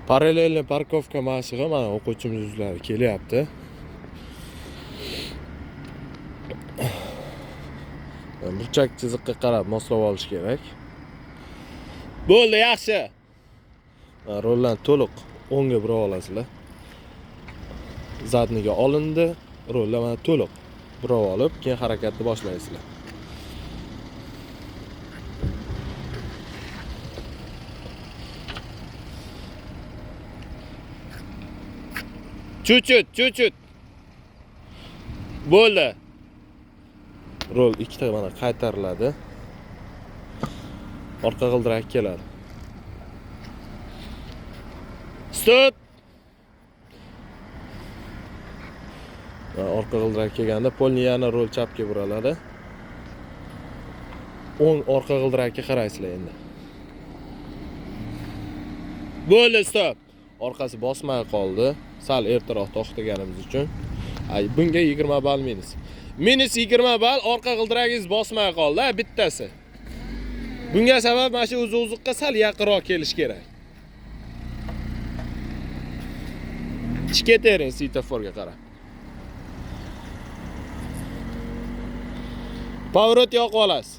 Parallelni parkovka mashig'i mana o'quvchimiz yuzlari kelyapti. Burchak chiziqqa qarab moslab olish kerak. Bo'ldi, yaxshi. Rollarni to'liq o'ngga burib olasizlar. Zadniga olindi. Rollar mana to'liq burib olib, keyin harakatni boshlaysizlar. Чуть-чуть. Bo'ldi. Rol ikkita mana qaytariladi. Orqa g'ildirak keladi. Stop. Orqa g'ildirak kelganda polniyani rol chapga buraladi. O'ng orqa g'ildirakka qaraysizlar endi. Bo'ldi, stop. Orqasi bosmay qoldi. Sal ertaroq to'xtaganimiz uchun. Bunga 20 ball minus. Minus 20 ball orqa g'ildiragingiz bosmay qoldi, bittasi. Bunga sabab mana shu uzuqqa sal yaqinroq kelish kerak. Chiketering svetoforga qarab. Pоворot yoqib olasiz.